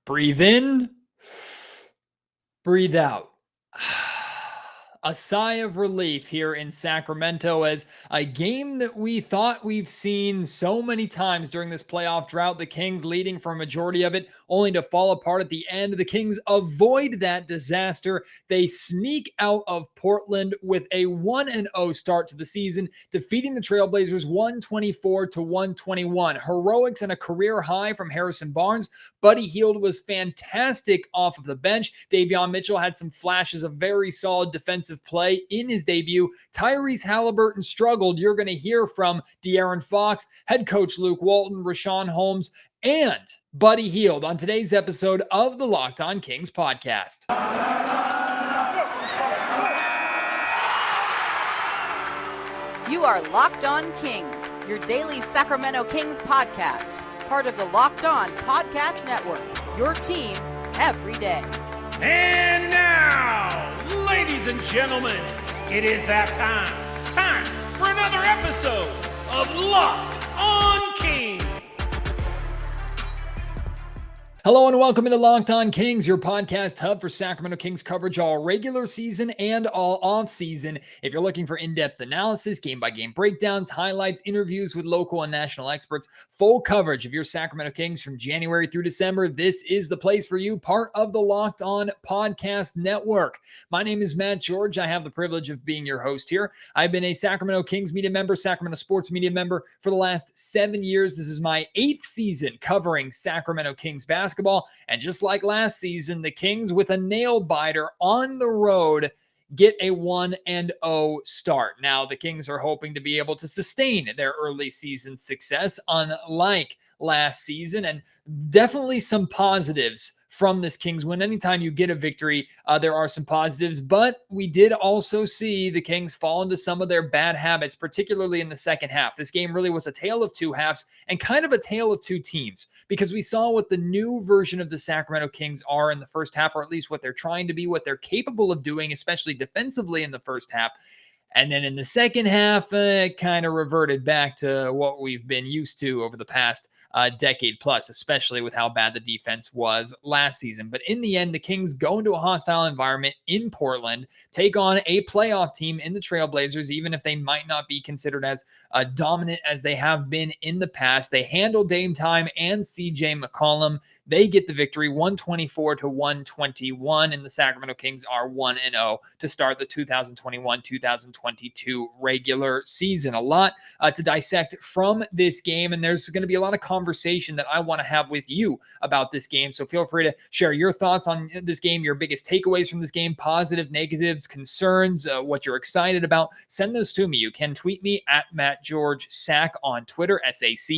Breathe in, breathe out. A sigh of relief here in Sacramento as a game that we thought we've seen so many times during this playoff drought, the Kings leading for a majority of it, only to fall apart at the end. The Kings avoid that disaster. They sneak out of Portland with a 1-0 start to the season, defeating the Trailblazers 124-121. Heroics and a career high from Harrison Barnes. Buddy Hield was fantastic off of the bench. Davion Mitchell had some flashes of very solid defensive play in his debut. Tyrese Halliburton struggled. You're going to hear from De'Aaron Fox, head coach Luke Walton, Richaun Holmes, and Buddy Hield on today's episode of the Locked On Kings podcast. You are Locked On Kings, your daily Sacramento Kings podcast, part of the Locked On Podcast Network, your team every day. And now, ladies and gentlemen, it is that time for another episode of Locked On Kings. Hello and welcome into Locked On Kings, your podcast hub for Sacramento Kings coverage all regular season and all off season. If you're looking for in-depth analysis, game-by-game breakdowns, highlights, interviews with local and national experts, full coverage of your Sacramento Kings from January through December, this is the place for you, part of the Locked On Podcast Network. My name is Matt George. I have the privilege of being your host here. I've been a Sacramento Kings media member, Sacramento sports media member for the last 7 years. This is my 8th season covering Sacramento Kings basketball. And just like last season, the Kings with a nail biter on the road get a 1-0 start. Now, the Kings are hoping to be able to sustain their early season success, unlike last season, and definitely some positives from this Kings win. Anytime you get a victory, there are some positives, but we did also see the Kings fall into some of their bad habits, particularly in the second half. This game really was a tale of two halves and kind of a tale of two teams, because we saw what the new version of the Sacramento Kings are in the first half, or at least what they're trying to be, what they're capable of doing, especially defensively in the first half. And then in the second half, it kind of reverted back to what we've been used to over the past decade plus, especially with how bad the defense was last season. But in the end, the Kings go into a hostile environment in Portland, take on a playoff team in the Trailblazers, even if they might not be considered as dominant as they have been in the past. They handle Dame Time and CJ McCollum. They get the victory 124-121, and the Sacramento Kings are 1-0 to start the 2021-2022 regular season. A lot to dissect from this game, and there's going to be a lot of conversation that I want to have with you about this game. So feel free to share your thoughts on this game, your biggest takeaways from this game, positive, negatives, concerns, what you're excited about. Send those to me. You can tweet me at MattGeorgeSac on Twitter, SAC.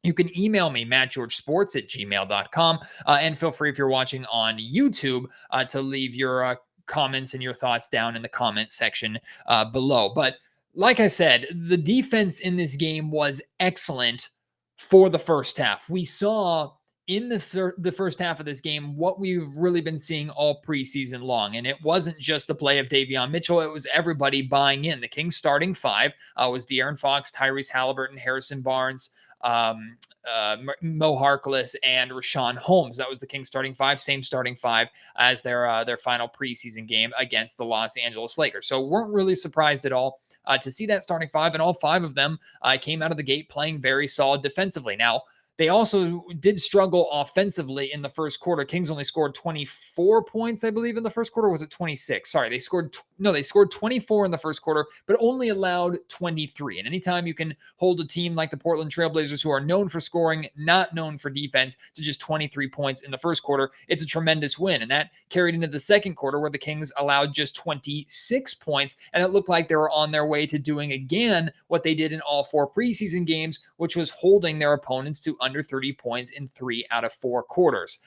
You can email me, mattgeorgesports@gmail.com. And feel free, if you're watching on YouTube, to leave your comments and your thoughts down in the comment section below. But like I said, the defense in this game was excellent for the first half. We saw in the first half of this game what we've really been seeing all preseason long. And it wasn't just the play of Davion Mitchell. It was everybody buying in. The Kings starting five was De'Aaron Fox, Tyrese Halliburton, Harrison Barnes, Mo Harkless, and Richaun Holmes. That was the Kings starting five, same starting five as their final preseason game against the Los Angeles Lakers. So weren't really surprised at all to see that starting five, and all five of them came out of the gate playing very solid defensively. Now, they also did struggle offensively in the first quarter. Kings only scored 24 points, I believe, in the first quarter. Was it 26? Sorry, they scored 24 in the first quarter, but only allowed 23. And anytime you can hold a team like the Portland Trailblazers, who are known for scoring, not known for defense, to just 23 points in the first quarter, it's a tremendous win. And that carried into the second quarter, where the Kings allowed just 26 points. And it looked like they were on their way to doing again what they did in all four preseason games, which was holding their opponents to under 30 points in 3 out of 4 quarters.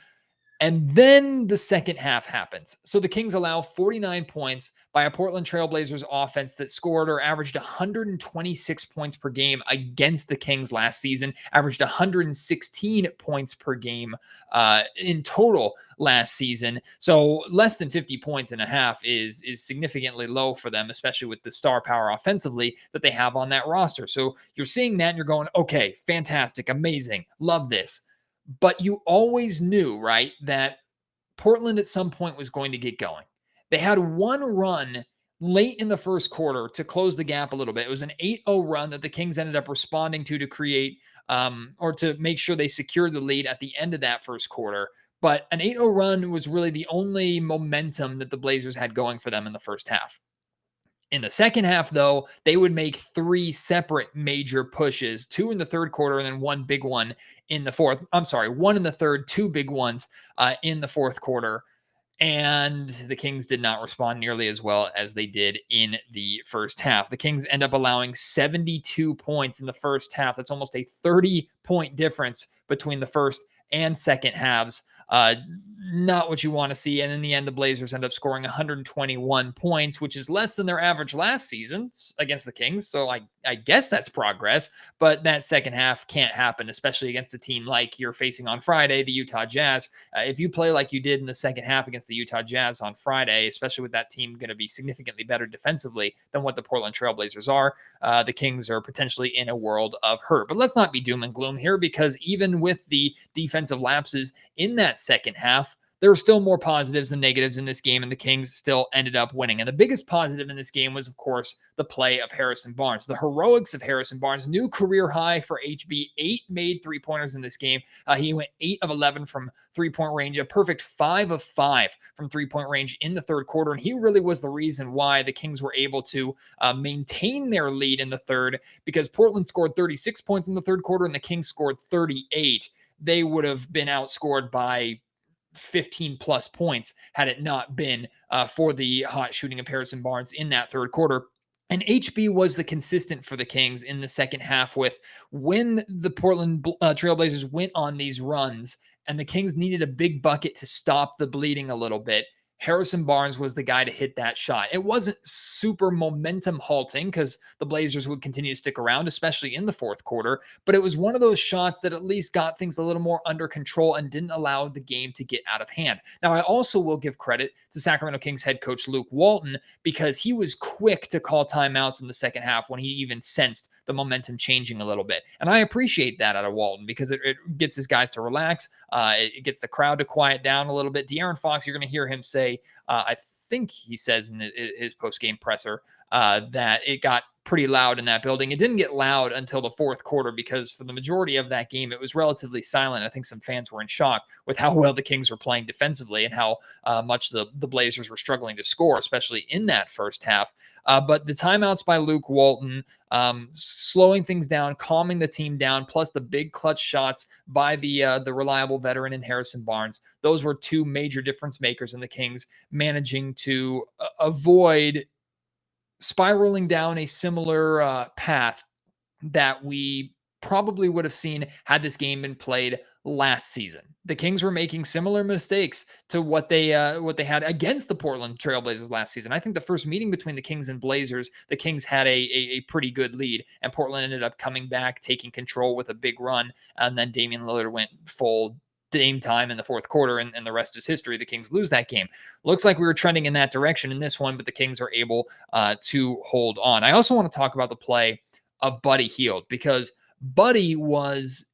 And then the second half happens. So the Kings allow 49 points by a Portland Trailblazers offense that scored or averaged 126 points per game against the Kings last season, averaged 116 points per game in total last season. So less than 50 points and a half is significantly low for them, especially with the star power offensively that they have on that roster. So you're seeing that and you're going, okay, fantastic, amazing, love this. But you always knew, right, that Portland at some point was going to get going. They had one run late in the first quarter to close the gap a little bit. It was an 8-0 run that the Kings ended up responding to create or to make sure they secured the lead at the end of that first quarter. But an 8-0 run was really the only momentum that the Blazers had going for them in the first half. In the second half, though, they would make three separate major pushes, two in the third quarter and then one big one in the fourth. I'm sorry, one in the third, two big ones in the fourth quarter. And the Kings did not respond nearly as well as they did in the first half. The Kings end up allowing 72 points in the first half. That's almost a 30-point difference between the first and second halves. Not what you want to see. And in the end, the Blazers end up scoring 121 points, which is less than their average last season against the Kings. So I guess that's progress, but that second half can't happen, especially against a team like you're facing on Friday, the Utah Jazz. If you play like you did in the second half against the Utah Jazz on Friday, especially with that team going to be significantly better defensively than what the Portland Trail Blazers are, the Kings are potentially in a world of hurt. But let's not be doom and gloom here, because even with the defensive lapses in that second half, there were still more positives than negatives in this game, and the Kings still ended up winning. And the biggest positive in this game was, of course, the play of Harrison Barnes. The heroics of Harrison Barnes, new career high for HB, 8 made three-pointers in this game. He went 8 of 11 from three-point range, a perfect 5 of 5 from three-point range in the third quarter. And he really was the reason why the Kings were able to maintain their lead in the third, because Portland scored 36 points in the third quarter and the Kings scored 38. They would have been outscored by 15 plus points had it not been for the hot shooting of Harrison Barnes in that third quarter. And HB was the consistent for the Kings in the second half, with when the Portland Trailblazers went on these runs and the Kings needed a big bucket to stop the bleeding a little bit, Harrison Barnes was the guy to hit that shot. It wasn't super momentum halting because the Blazers would continue to stick around, especially in the fourth quarter, but it was one of those shots that at least got things a little more under control and didn't allow the game to get out of hand. Now, I also will give credit to Sacramento Kings head coach Luke Walton, because he was quick to call timeouts in the second half when he even sensed the momentum changing a little bit. And I appreciate that out of Walton, because it gets his guys to relax. It gets the crowd to quiet down a little bit. De'Aaron Fox, you're going to hear him say, I think he says in his post-game presser that it got pretty loud in that building. It didn't get loud until the fourth quarter, because for the majority of that game, it was relatively silent. I think some fans were in shock with how well the Kings were playing defensively and how much the Blazers were struggling to score, especially in that first half. But the timeouts by Luke Walton, slowing things down, calming the team down, plus the big clutch shots by the reliable veteran in Harrison Barnes, those were two major difference makers in the Kings managing to avoid spiraling down a similar path that we probably would have seen had this game been played last season. The Kings were making similar mistakes to what they had against the Portland Trailblazers last season. I think the first meeting between the Kings and Blazers, the Kings had a pretty good lead, and Portland ended up coming back, taking control with a big run, and then Damian Lillard went full Dame time in the fourth quarter, and the rest is history. The Kings lose that game. Looks like we were trending in that direction in this one, but the Kings are able to hold on. I also want to talk about the play of Buddy Hield, because Buddy was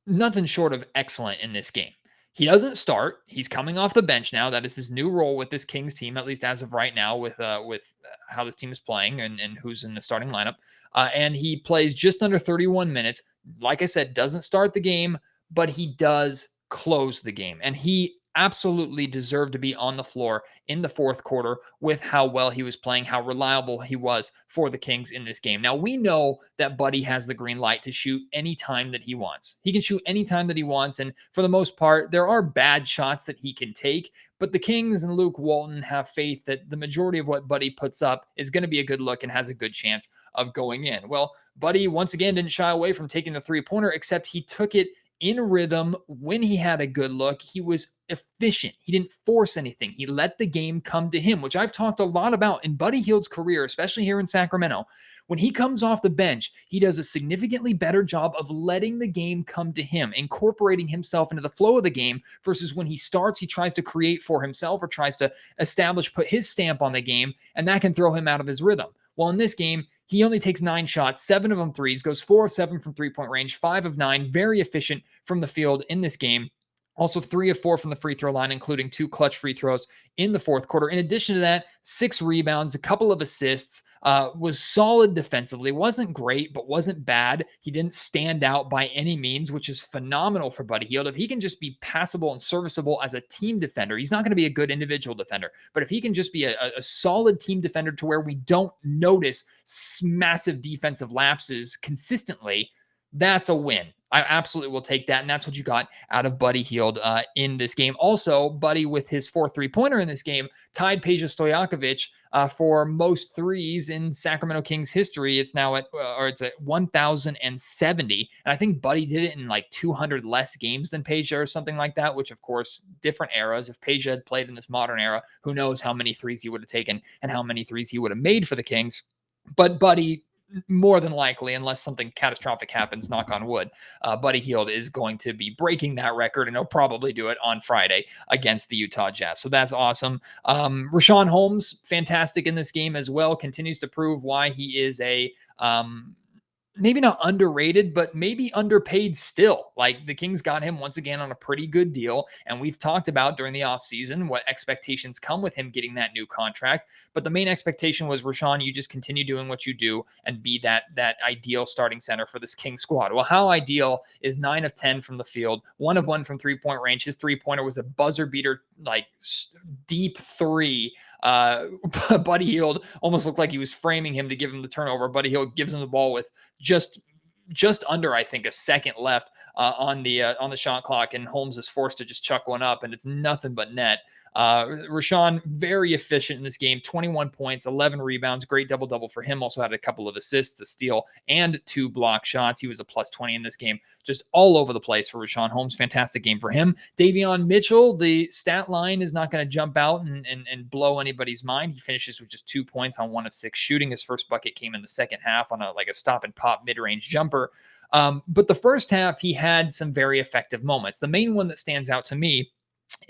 nothing short of excellent in this game. He doesn't start. He's coming off the bench now. That is his new role with this Kings team, at least as of right now, with how this team is playing and who's in the starting lineup. And he plays just under 31 minutes. Like I said, doesn't start the game, but he does close the game. And he absolutely deserved to be on the floor in the fourth quarter with how well he was playing, how reliable he was for the Kings in this game. Now, we know that Buddy has the green light to shoot anytime that he wants. He can shoot anytime that he wants. And for the most part, there are bad shots that he can take, but the Kings and Luke Walton have faith that the majority of what Buddy puts up is going to be a good look and has a good chance of going in. Well, Buddy, once again, didn't shy away from taking the three-pointer, except he took it in rhythm when he had a good look. He was efficient. He didn't force anything. He let the game come to him, which I've talked a lot about in Buddy Hield's career, especially here in Sacramento. When he comes off the bench, he does a significantly better job of letting the game come to him, incorporating himself into the flow of the game, versus when he starts, he tries to create for himself or tries to put his stamp on the game, and that can throw him out of his rhythm. Well, in this game, He only takes 9 shots, 7 of them threes, goes 4 of 7 from three-point range, 5 of 9, very efficient from the field in this game. Also 3 of 4 from the free throw line, including 2 clutch free throws in the fourth quarter. In addition to that, 6 rebounds, a couple of assists, was solid defensively. Wasn't great, but wasn't bad. He didn't stand out by any means, which is phenomenal for Buddy Hield. If he can just be passable and serviceable as a team defender, he's not going to be a good individual defender, but if he can just be a solid team defender to where we don't notice massive defensive lapses consistently, that's a win. I absolutely will take that. And that's what you got out of Buddy Hield in this game. Also, Buddy, with his 4 3-pointer in this game, tied Peja Stojakovic for most threes in Sacramento Kings history. It's now it's at 1,070. And I think Buddy did it in like 200 less games than Peja or something like that, which of course, different eras. If Peja had played in this modern era, who knows how many threes he would have taken and how many threes he would have made for the Kings. But Buddy, more than likely, unless something catastrophic happens, knock on wood, Buddy Hield is going to be breaking that record, and he'll probably do it on Friday against the Utah Jazz. So that's awesome. Richaun Holmes, fantastic in this game as well, continues to prove why he is a maybe not underrated, but maybe underpaid still. Like, the Kings got him once again on a pretty good deal. And we've talked about during the offseason what expectations come with him getting that new contract. But the main expectation was, Richaun, you just continue doing what you do and be that ideal starting center for this Kings squad. Well, how ideal is 9 of 10 from the field, 1 of 1 from 3-point range. His 3-pointer was a buzzer beater, like deep 3. Buddy Hield almost looked like he was framing him to give him the turnover. Buddy Hield gives him the ball with just under, I think, a second left on the shot clock, and Holmes is forced to just chuck one up, and it's nothing but net. Richaun, very efficient in this game, 21 points, 11 rebounds, great double-double for him. Also had a couple of assists, a steal, and 2 block shots. He was a plus 20 in this game, just all over the place for Richaun Holmes. Fantastic game for him. Davion Mitchell, the stat line is not going to jump out and blow anybody's mind. He finishes with just 2 points on 1 of 6 shooting. His first bucket came in the second half on a stop and pop mid-range jumper. But the first half, he had some very effective moments. The main one that stands out to me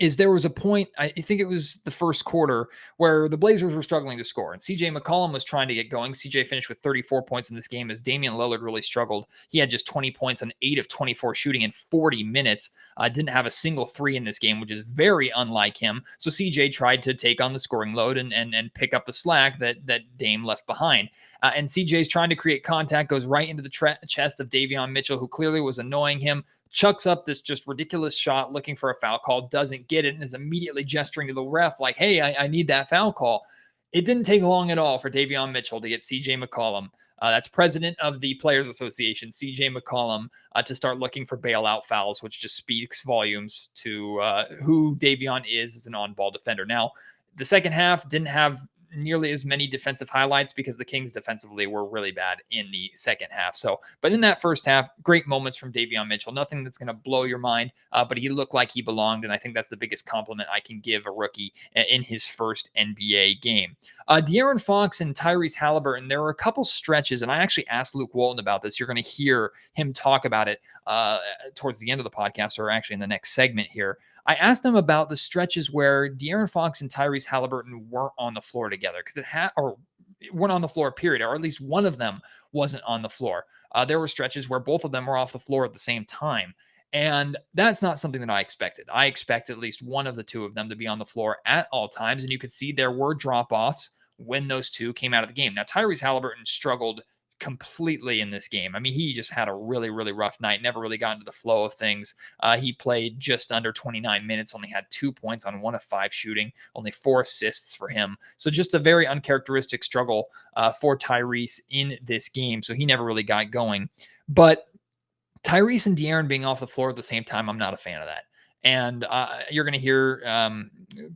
is there was a point, I think it was the first quarter, where the Blazers were struggling to score, and CJ McCollum was trying to get going. CJ finished with 34 points in this game as Damian Lillard really struggled. He had just 20 points on 8 of 24 shooting in 40 minutes. Didn't have a single 3 in this game, which is very unlike him. So CJ tried to take on the scoring load and pick up the slack that Dame left behind. And CJ's trying to create contact, goes right into the chest of Davion Mitchell, who clearly was annoying him, chucks up this just ridiculous shot looking for a foul call, doesn't get it, and is immediately gesturing to the ref like, hey, I need that foul call. It didn't take long at all for Davion Mitchell to get CJ McCollum, that's president of the Players Association, CJ McCollum, to start looking for bailout fouls, which just speaks volumes to who Davion is as an on-ball defender. Now, the second half didn't have nearly as many defensive highlights because the Kings defensively were really bad in the second half. So, but in that first half, great moments from Davion Mitchell. Nothing that's going to blow your mind, but he looked like he belonged, and I think that's the biggest compliment I can give a rookie in his first NBA game. De'Aaron Fox and Tyrese Halliburton, there were a couple stretches, and I actually asked Luke Walton about this. You're going to hear him talk about it towards the end of the podcast, or actually in the next segment here. I asked him about the stretches where De'Aaron Fox and Tyrese Halliburton weren't on the floor together, because weren't on the floor, period, or at least one of them wasn't on the floor. There were stretches where both of them were off the floor at the same time. And that's not something that I expected. I expect at least one of the two of them to be on the floor at all times. And you could see there were drop-offs when those two came out of the game. Now, Tyrese Halliburton struggled completely in this game. I mean, he just had a really, really rough night, never really got into the flow of things. He played just under 29 minutes, only had 2 points on 1 of 5 shooting, only 4 assists for him. So just a very uncharacteristic struggle for Tyrese in this game. So he never really got going. But Tyrese and De'Aaron being off the floor at the same time, I'm not a fan of that. And you're going to hear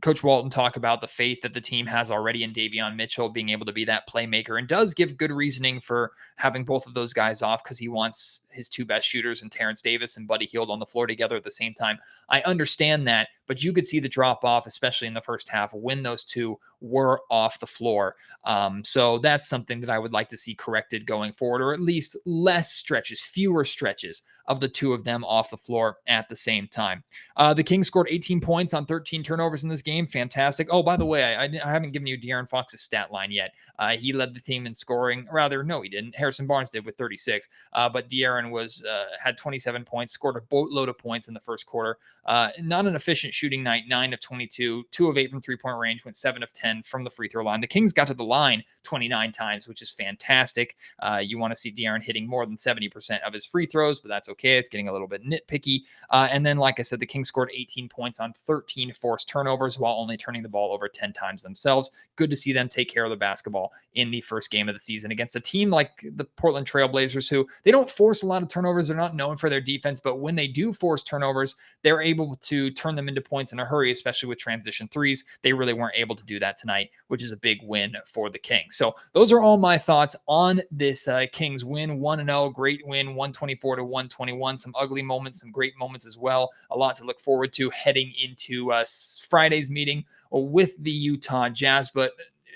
Coach Walton talk about the faith that the team has already in Davion Mitchell being able to be that playmaker, and does give good reasoning for having both of those guys off, because he wants his 2 best shooters and Terrence Davis and Buddy Hield on the floor together at the same time. I understand that, but you could see the drop off, especially in the first half, when those two were off the floor. So that's something that I would like to see corrected going forward, or at least fewer stretches of the two of them off the floor at the same time. The Kings scored 18 points on 13 turnovers in this game. Fantastic. Oh, by the way, I haven't given you De'Aaron Fox's stat line yet. He led the team in scoring. Rather, no, he didn't. Harrison Barnes did with 36. But De'Aaron had 27 points, scored a boatload of points in the first quarter. Not an efficient shooting night, 9 of 22, 2 of 8 from three-point range, went 7 of 10 from the free throw line. The Kings got to the line 29 times, which is fantastic. You want to see De'Aaron hitting more than 70% of his free throws, but that's okay. It's getting a little bit nitpicky. And then, like I said, the Kings scored 18 points on 13 forced turnovers while only turning the ball over 10 times themselves. Good to see them take care of the basketball in the first game of the season against a team like the Portland Trail Blazers, who they don't force a lot of turnovers. They're not known for their defense, but when they do force turnovers, they're able to turn them into points in a hurry, especially with transition threes. They really weren't able to do that tonight, which is a big win for the Kings. So those are all my thoughts on this Kings win. 1-0, great win, 124-121. Some ugly moments, some great moments as well. A lot to look forward to heading into Friday's meeting with the Utah Jazz. But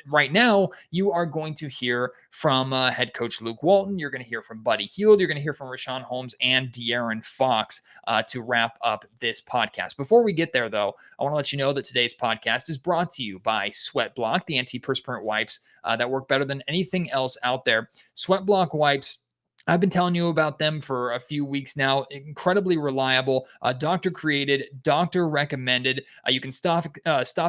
right now, you are going to hear from head coach Luke Walton. You're going to hear from Buddy Hield. You're going to hear from Richaun Holmes and De'Aaron Fox to wrap up this podcast. Before we get there, though, I want to let you know that today's podcast is brought to you by Sweat Block, the antiperspirant wipes that work better than anything else out there. Sweat Block wipes, I've been telling you about them for a few weeks now. Incredibly reliable, doctor created, doctor recommended. You can stop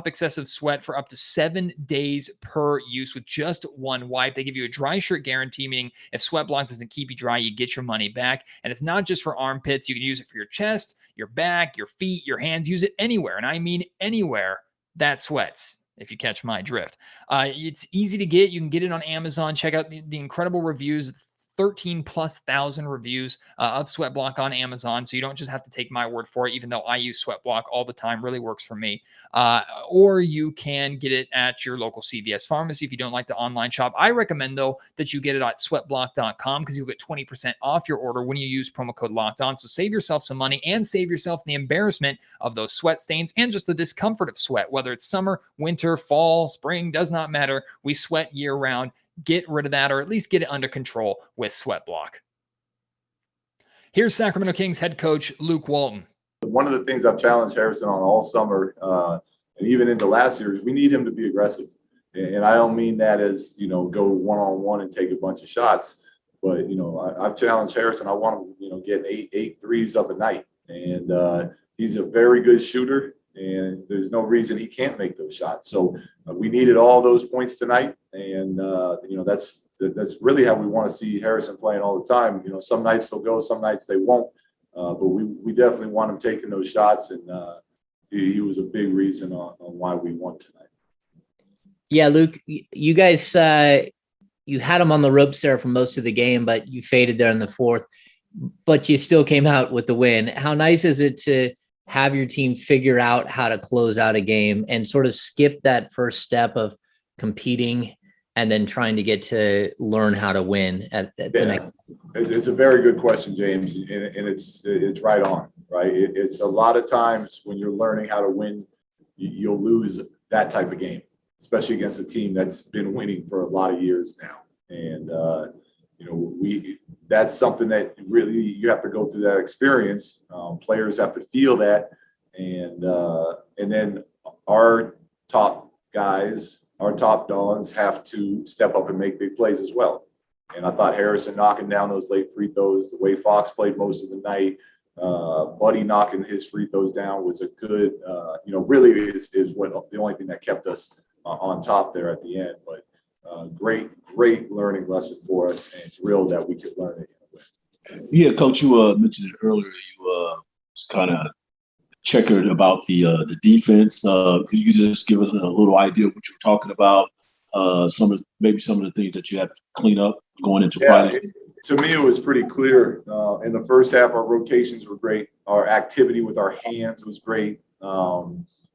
excessive sweat for up to 7 days per use with just one wipe. They give you a dry shirt guarantee, meaning if Sweat Block doesn't keep you dry, you get your money back. And it's not just for armpits. You can use it for your chest, your back, your feet, your hands. Use it anywhere. And I mean anywhere that sweats, if you catch my drift. It's easy to get. You can get it on Amazon. Check out the incredible reviews. 13,000+ reviews of Sweat Block on Amazon. So you don't just have to take my word for it, even though I use Sweat Block all the time. Really works for me. Or you can get it at your local CVS pharmacy if you don't like to online shop. I recommend, though, that you get it at sweatblock.com because you'll get 20% off your order when you use promo code Locked On. So save yourself some money and save yourself the embarrassment of those sweat stains and just the discomfort of sweat, whether it's summer, winter, fall, spring, does not matter. We sweat year round. Get rid of that, or at least get it under control with Sweat Block. Here's Sacramento Kings head coach Luke Walton. One of the things I've challenged Harrison on all summer, and even into last year, is we need him to be aggressive. And I don't mean that as, go one-on-one and take a bunch of shots. But, I've challenged Harrison. I want him, getting eight threes up a night. And he's a very good shooter. And there's no reason he can't make those shots. So we needed all those points tonight, and that's really how we want to see Harrison playing all the time. Some nights they'll go, some nights they won't, but we definitely want him taking those shots, and he was a big reason on why we won tonight. Yeah, Luke, you guys, you had him on the ropes there for most of the game, but you faded there in the fourth. But you still came out with the win. How nice is it to have your team figure out how to close out a game and sort of skip that first step of competing and then trying to get to learn how to win at the next? It's a very good question, James, and it's right on, right? It's a lot of times when you're learning how to win, you'll lose that type of game, especially against a team that's been winning for a lot of years now. And that's something that really you have to go through that experience. Players have to feel that, and then our top guys, our top dogs, have to step up and make big plays as well. And I thought Harrison knocking down those late free throws, the way Fox played most of the night, Buddy knocking his free throws down was a good, really is what the only thing that kept us on top there at the end. But great learning lesson for us, and thrilled that we could learn it. Yeah, Coach, you mentioned it earlier. You was kind of checkered about the defense. Could you just give us a little idea of what you're talking about? Some of the things that you have to clean up going into Friday. To me, it was pretty clear. In the first half, our rotations were great. Our activity with our hands was great.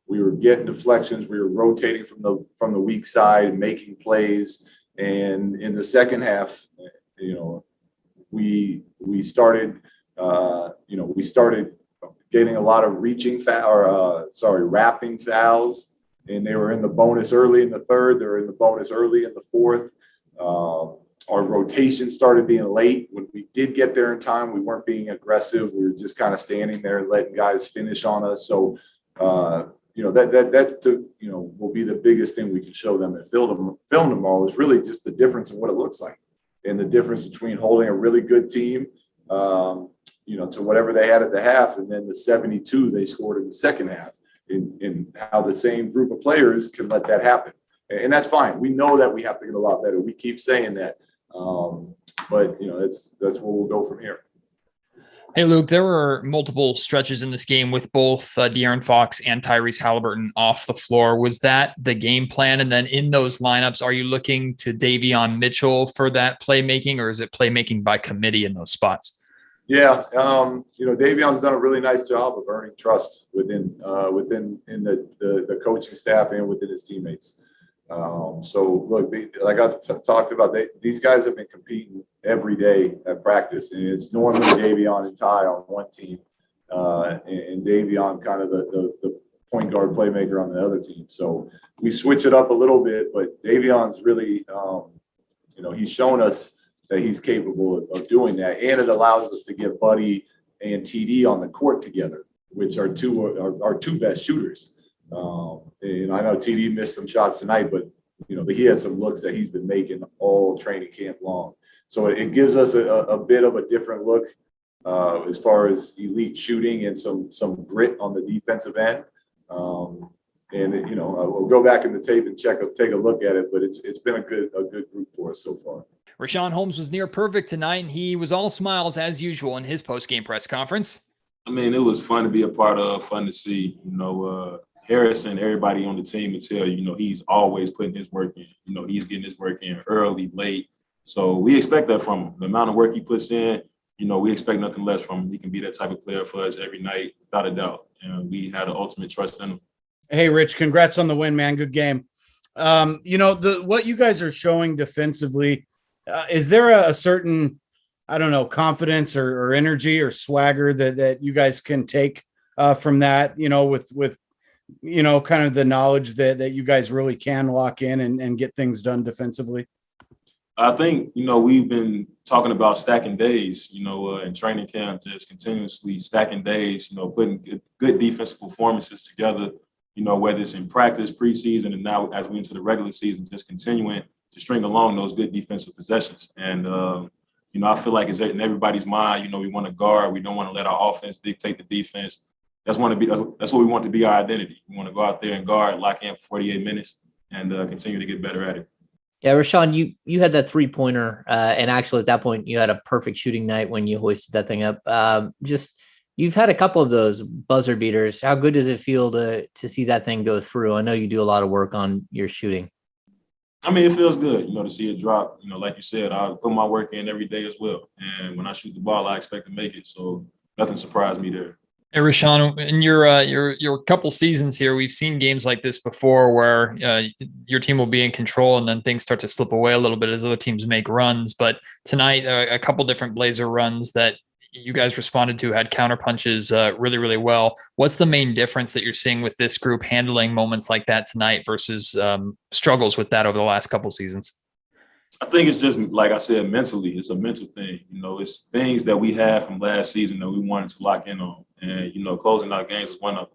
We were getting deflections. We were rotating from the weak side and making plays. And in the second half, we started getting a lot of wrapping fouls, and they were in the bonus early in the third. They were in the bonus early in the fourth. Our rotation started being late. When we did get there in time, we weren't being aggressive. We were just kind of standing there and letting guys finish on us. So, will be the biggest thing we can show them and film tomorrow is really just the difference in what it looks like and the difference between holding a really good team, to whatever they had at the half, and then the 72 they scored in the second half, and how the same group of players can let that happen. And that's fine. We know that we have to get a lot better. We keep saying that. But that's where we'll go from here. Hey, Luke, there were multiple stretches in this game with both De'Aaron Fox and Tyrese Halliburton off the floor. Was that the game plan? And then in those lineups, are you looking to Davion Mitchell for that playmaking, or is it playmaking by committee in those spots? Yeah, Davion's done a really nice job of earning trust within the coaching staff and within his teammates. So look, like I've talked about, these guys have been competing every day at practice, and it's normally Davion and Ty on one team, and Davion kind of the point guard playmaker on the other team. So we switch it up a little bit, but Davion's really, he's shown us that he's capable of doing that, and it allows us to get Buddy and TD on the court together, which are our two best shooters. And I know TD missed some shots tonight, but he had some looks that he's been making all training camp long. So it gives us a bit of a different look as far as elite shooting and some grit on the defensive end. We'll go back in the tape and take a look at it, but it's been a good group for us so far. Richaun Holmes was near perfect tonight, and he was all smiles as usual in his post-game press conference. I mean, it was fun to be a part of, fun to see. Harrison, everybody on the team would tell you, he's always putting his work in. He's getting his work in early, late. So we expect that from him. The amount of work he puts in, we expect nothing less from him. He can be that type of player for us every night, without a doubt. And we had the ultimate trust in him. Hey, Rich, congrats on the win, man. Good game. What you guys are showing defensively, is there a certain, confidence or energy or swagger that you guys can take from that, with kind of the knowledge that you guys really can lock in and get things done defensively? I think, we've been talking about stacking days, in training camp, just continuously stacking days, putting good defensive performances together, whether it's in practice, preseason, and now as we into the regular season, just continuing to string along those good defensive possessions. And, I feel like it's in everybody's mind, we want to guard. We don't want to let our offense dictate the defense. That's what we want to be our identity. We want to go out there and guard, lock in for 48 minutes, and continue to get better at it. Yeah, Richaun, you had that 3-pointer, and actually at that point you had a perfect shooting night when you hoisted that thing up. You've had a couple of those buzzer beaters. How good does it feel to see that thing go through? I know you do a lot of work on your shooting. I mean, it feels good, to see it drop. Like you said, I put my work in every day as well, and when I shoot the ball, I expect to make it. So nothing surprised me there. Hey, Richaun, in your couple seasons here, we've seen games like this before where your team will be in control and then things start to slip away a little bit as other teams make runs. But tonight, a couple different Blazer runs that you guys responded to had counter punches really, really well. What's the main difference that you're seeing with this group handling moments like that tonight versus struggles with that over the last couple seasons? I think it's just, like I said, mentally. It's a mental thing. It's things that we had from last season that we wanted to lock in on. And, closing out games is one of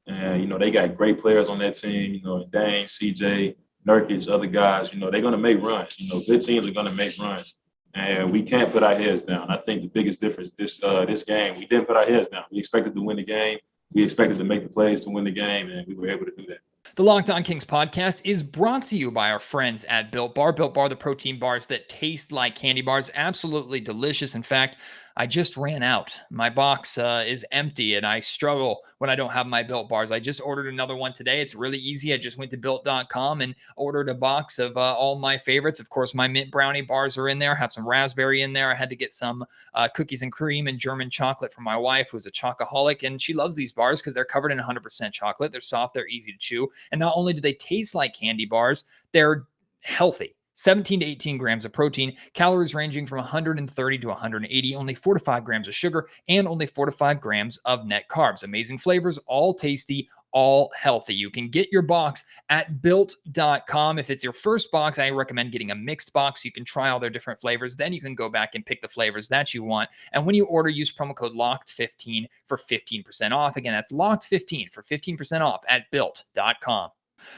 them. And, they got great players on that team, Dame, CJ, Nurkic, other guys. They're going to make runs. Good teams are going to make runs. And we can't put our heads down. I think the biggest difference this game, we didn't put our heads down. We expected to win the game. We expected to make the plays to win the game, and we were able to do that. The Locked On Kings podcast is brought to you by our friends at Built Bar. Built Bar, the protein bars that taste like candy bars. Absolutely delicious. In fact, I just ran out. My box is empty, and I struggle when I don't have my Built Bars. I just ordered another one today. It's really easy. I just went to Built.com and ordered a box of all my favorites. Of course, my mint brownie bars are in there. I have some raspberry in there. I had to get some cookies and cream and German chocolate for my wife, who's a chocoholic, and she loves these bars because they're covered in 100% chocolate. They're soft. They're easy to chew. And not only do they taste like candy bars, they're healthy. 17 to 18 grams of protein, calories ranging from 130 to 180, only 4 to 5 grams of sugar, and only 4 to 5 grams of net carbs. Amazing flavors, all tasty, all healthy. You can get your box at built.com. If it's your first box, I recommend getting a mixed box. You can try all their different flavors. Then you can go back and pick the flavors that you want. And when you order, use promo code LOCKED15 for 15% off. Again, that's LOCKED15 for 15% off at built.com.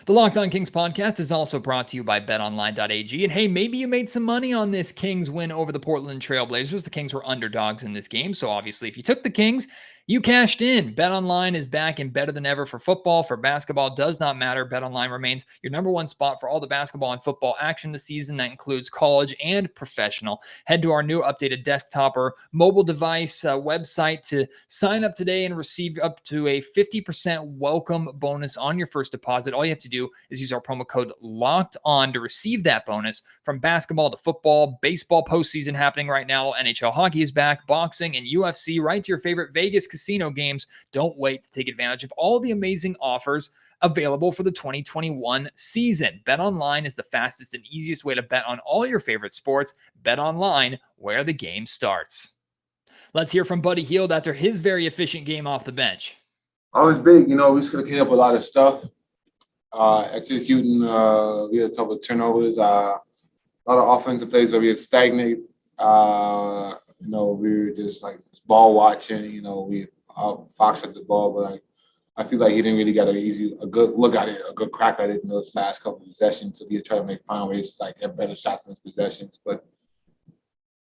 The Locked On Kings podcast is also brought to you by betonline.ag. And hey, maybe you made some money on this Kings win over the Portland Trailblazers. The Kings were underdogs in this game. So obviously, if you took the Kings, you cashed in. BetOnline is back and better than ever for football. For basketball, does not matter. BetOnline remains your number one spot for all the basketball and football action this season. That includes college and professional. Head to our new updated desktop or mobile device website to sign up today and receive up to a 50% welcome bonus on your first deposit. All you have to do is use our promo code LOCKEDON to receive that bonus. From basketball to football, baseball postseason happening right now, NHL hockey is back, boxing and UFC, right to your favorite Vegas casino games. Don't wait to take advantage of all the amazing offers available for the 2021 season. BetOnline is the fastest and easiest way to bet on all your favorite sports. BetOnline, where the game starts. Let's hear from Buddy Hield after his very efficient game off the bench. I was big. We just could have cleaned up a lot of stuff. Executing, we had a couple of turnovers, a lot of offensive plays where we had stagnate. We were just like ball watching. We Fox had the ball, but I feel like he didn't really get a good look at it, a good crack at it in those last couple of possessions. So we tried to find ways to get better shots in those possessions. But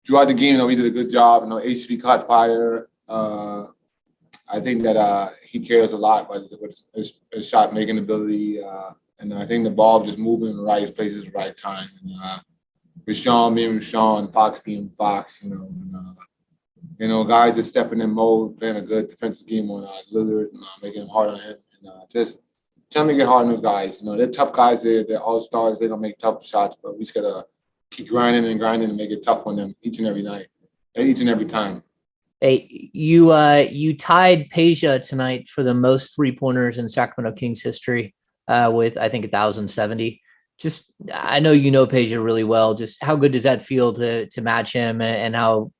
throughout the game, we did a good job. HB caught fire. I think that he cares a lot with his shot making ability, and I think the ball just moving in the right places at the right time. And, Richaun, Fox being Fox, guys just stepping in mode, playing a good defensive game on Lillard, and making it hard on him, and just trying to get hard on those guys. They're tough guys. They're all stars. They don't make tough shots, but we just gotta keep grinding and make it tough on them each and every night, each and every time. Hey, you tied Peja tonight for the most 3-pointers in Sacramento Kings history with, I think, 1,070. Just, I know Peja really well. Just how good does that feel to match him, and how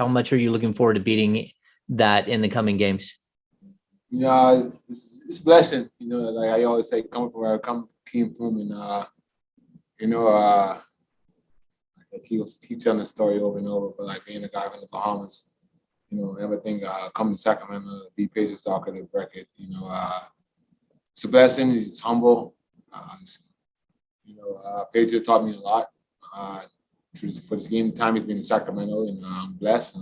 much are you looking forward to beating that in the coming games? It's a blessing. Like I always say, coming from where I came from, and I keep telling the story over and over. But being a guy from the Bahamas. Everything coming to Sacramento to be Peja soccer the record. It's a blessing. He's humble. Peja taught me a lot. For this game time he's been in Sacramento, and I'm blessed.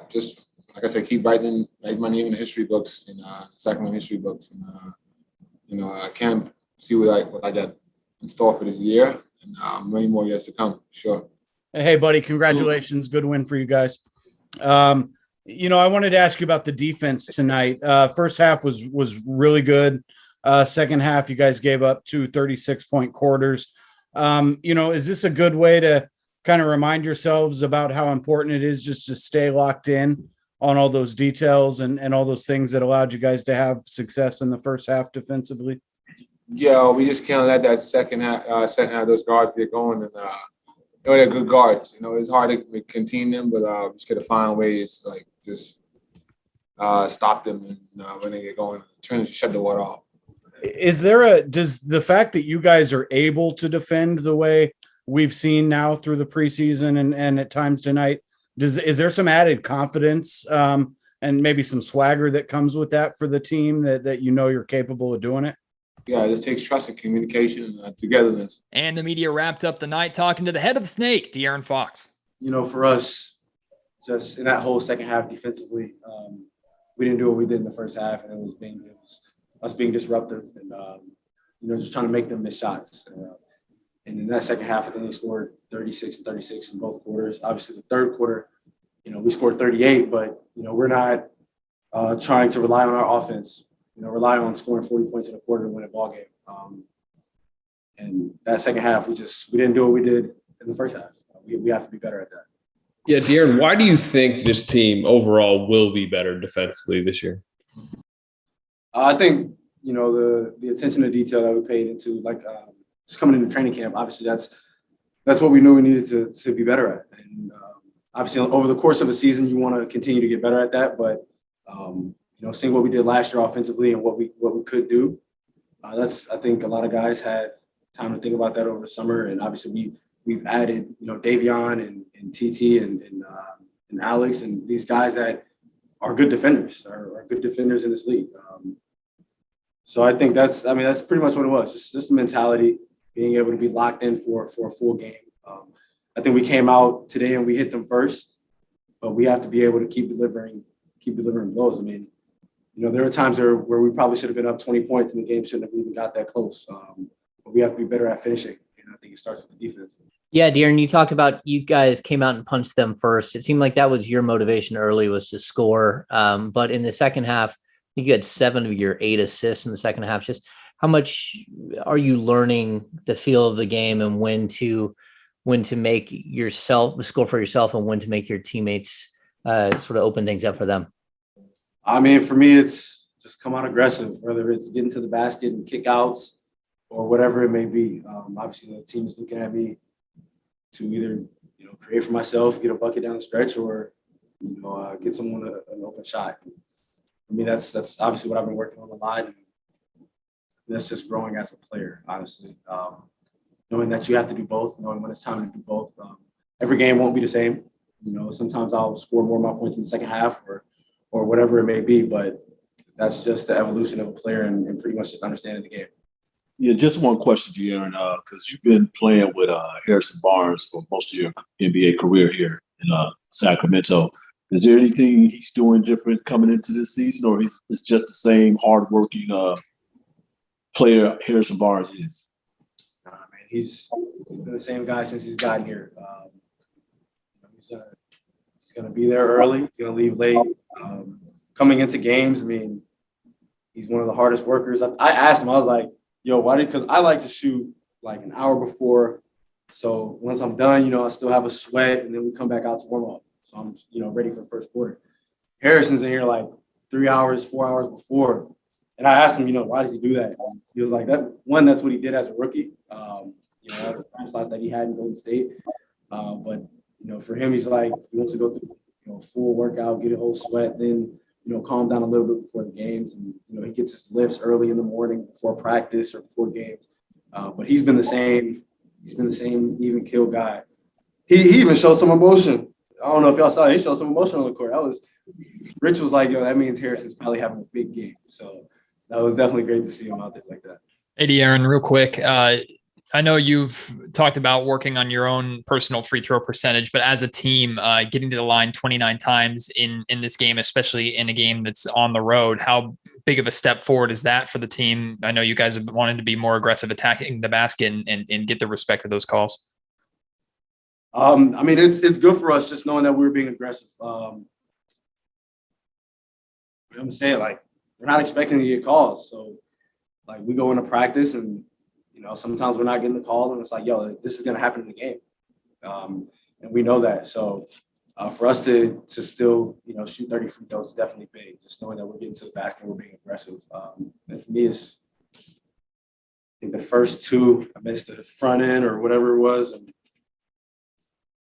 Just like I said, keep writing my name in the history books, in Sacramento history books, and I can't see what I got in store for this year, and many more years to come. Sure. Hey, buddy, congratulations. Good win for you guys. I wanted to ask you about the defense tonight. First half was really good. Second half, you guys gave up 2 36-point quarters. Is this a good way to kind of remind yourselves about how important it is just to stay locked in on all those details and all those things that allowed you guys to have success in the first half defensively? Yeah, we just can't let that second half those guards get going, and they're good guards. It's hard to contain them, but we just got to find ways just stop them, and when they get going, shut the water off. Does the fact that you guys are able to defend the way we've seen now through the preseason and at times tonight, is there some added confidence and maybe some swagger that comes with that for the team that you're capable of doing it? Yeah, it just takes trust and communication and togetherness. And the media wrapped up the night talking to the head of the Snake, De'Aaron Fox. For us, just in that whole second half defensively, we didn't do what we did in the first half, and it was us being disruptive and just trying to make them miss shots. And in that second half, I think they scored 36 in both quarters. Obviously, the third quarter, we scored 38, but we're not trying to rely on our offense. Rely on scoring 40 points in a quarter to win a ball game. And that second half, we didn't do what we did in the first half. We have to be better at that. Yeah, De'Aaron, why do you think this team overall will be better defensively this year? I think, the attention to detail that we paid into, just coming into training camp, obviously that's what we knew we needed to be better at. And obviously over the course of a season, you want to continue to get better at that. But, seeing what we did last year offensively and what we could do, I think a lot of guys had time to think about that over the summer. And obviously we've added, Davion and TT and Alex and these guys that are good defenders, are good defenders in this league. So I think that's pretty much what it was. Just the mentality, being able to be locked in for a full game. I think we came out today and we hit them first, but we have to be able to keep delivering blows. I mean, there are times where we probably should have been up 20 points and the game shouldn't have even got that close. But we have to be better at finishing. And I think it starts with the defense. Yeah, Darren, you talked about you guys came out and punched them first. It seemed like that was your motivation early, was to score. But in the second half, I think you had 7 of your 8 assists in the second half. Just how much are you learning the feel of the game and when to make yourself score for yourself and when to make your teammates sort of open things up for them? I mean, for me, it's just come out aggressive, whether it's getting to the basket and kick outs or whatever it may be. Obviously, the team is looking at me to either, create for myself, get a bucket down the stretch, or, get someone an open shot. For me, that's obviously what I've been working on a lot. And that's just growing as a player, honestly. Knowing that you have to do both, knowing when it's time to do both. Every game won't be the same. Sometimes I'll score more of my points in the second half or whatever it may be, but that's just the evolution of a player and pretty much just understanding the game. Yeah, just one question, De'Aaron, because you've been playing with Harrison Barnes for most of your NBA career here in Sacramento. Is there anything he's doing different coming into this season, or is it just the same hardworking player Harrison Barnes is? Nah, man, he's been the same guy since he's gotten here. He's gonna be there early. He's gonna leave late. Coming into games, I mean, he's one of the hardest workers. I asked him, I was like, yo, why because I like to shoot like an hour before. So once I'm done, I still have a sweat and then we come back out to warm up. So I'm, ready for the first quarter. Harrison's in here like 3 hours, 4 hours before. And I asked him, why does he do that? And he was like, that's what he did as a rookie. That's the time slots that he had in Golden State. But, for him, he's like, he wants to go through, full workout, get a whole sweat, then, calm down a little bit before the games. And, he gets his lifts early in the morning before practice or before games. But he's been the same. He's been the same even kill guy. He even showed some emotion. I don't know if y'all saw it. He showed some emotion on the court. Rich was like, yo, that means Harrison's probably having a big game. So that was definitely great to see him out there like that. Hey, De'Aaron, real quick. I know you've talked about working on your own personal free throw percentage, but as a team, getting to the line 29 times in this game, especially in a game that's on the road, how big of a step forward is that for the team? I know you guys have wanted to be more aggressive attacking the basket and get the respect of those calls. I mean, it's good for us just knowing that we're being aggressive. I'm saying, like, we're not expecting to get calls. So, like, we go into practice and, sometimes we're not getting the call and it's like, yo, this is going to happen in the game. And we know that. So for us to still, shoot 30 free throws is definitely big. Just knowing that we're getting to the basket and we're being aggressive. And for me, I think the first 2, I missed the front end or whatever it was. And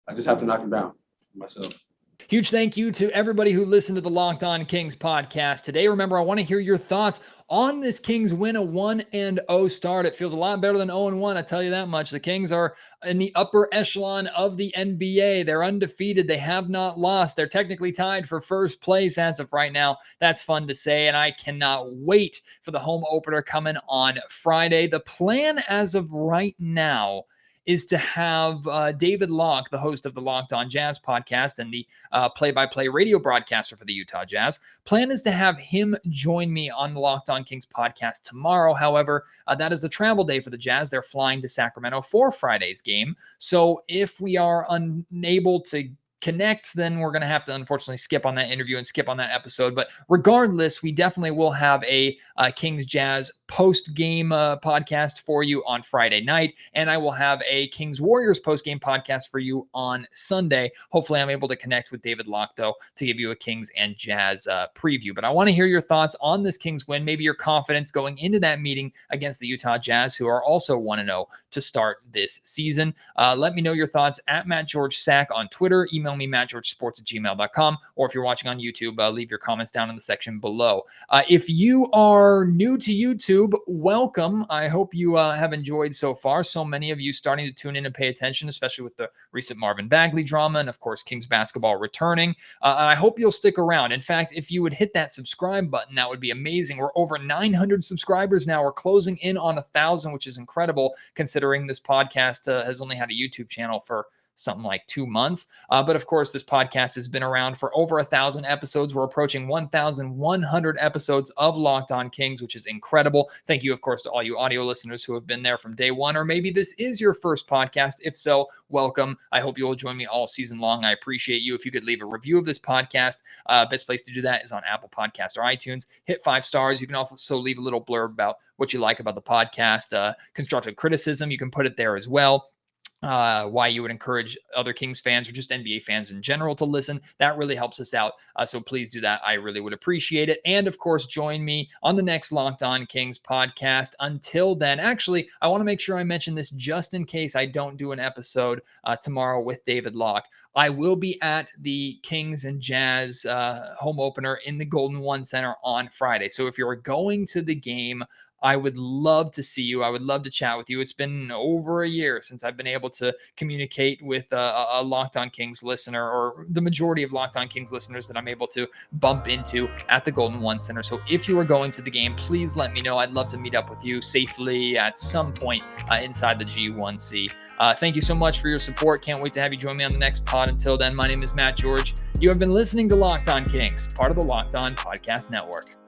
I just have to knock them down myself. Huge thank you to everybody who listened to the Locked On Kings podcast today. Remember, I want to hear your thoughts on this Kings win, a 1-0 start. It feels a lot better than 0-1, I tell you that much. The Kings are in the upper echelon of the NBA. They're undefeated. They have not lost. They're technically tied for first place as of right now. That's fun to say, and I cannot wait for the home opener coming on Friday. The plan as of right now is to have David Locke, the host of the Locked On Jazz podcast and the play-by-play radio broadcaster for the Utah Jazz. Plan is to have him join me on the Locked On Kings podcast tomorrow. However, that is a travel day for the Jazz. They're flying to Sacramento for Friday's game. So if we are unable to connect, then we're going to have to unfortunately skip on that interview and skip on that episode. But regardless, we definitely will have a Kings Jazz post-game podcast for you on Friday night, and I will have a Kings Warriors post-game podcast for you on Sunday. Hopefully I'm able to connect with David Locke, though, to give you a Kings and Jazz preview. But I want to hear your thoughts on this Kings win, maybe your confidence going into that meeting against the Utah Jazz, who are also 1-0 to start this season. Let me know your thoughts at Matt George Sack on Twitter. Email me, mattgeorgesports@gmail.com, or if you're watching on YouTube, leave your comments down in the section below. If you are new to YouTube, welcome. I hope you have enjoyed so far. So many of you starting to tune in and pay attention, especially with the recent Marvin Bagley drama and, of course, Kings basketball returning. And I hope you'll stick around. In fact, if you would hit that subscribe button, that would be amazing. We're over 900 subscribers now. We're closing in on 1,000, which is incredible considering this podcast has only had a YouTube channel for something like 2 months. But of course, this podcast has been around for over 1,000 episodes. We're approaching 1,100 episodes of Locked On Kings, which is incredible. Thank you, of course, to all you audio listeners who have been there from day one, or maybe this is your first podcast. If so, welcome. I hope you will join me all season long. I appreciate you. If you could leave a review of this podcast, best place to do that is on Apple Podcast or iTunes. Hit 5 stars. You can also leave a little blurb about what you like about the podcast. Constructive criticism, you can put it there as well. Why you would encourage other Kings fans or just NBA fans in general to listen. That really helps us out. So please do that. I really would appreciate it. And of course, join me on the next Locked On Kings podcast. Until then, actually, I want to make sure I mention this just in case I don't do an episode tomorrow with David Locke. I will be at the Kings and Jazz home opener in the Golden One Center on Friday. So if you're going to the game, I would love to see you. I would love to chat with you. It's been over a year since I've been able to communicate with a Locked On Kings listener, or the majority of Locked On Kings listeners that I'm able to bump into at the Golden One Center. So if you are going to the game, please let me know. I'd love to meet up with you safely at some point inside the G1C. Thank you so much for your support. Can't wait to have you join me on the next pod. Until then, my name is Matt George. You have been listening to Locked On Kings, part of the Locked On Podcast Network.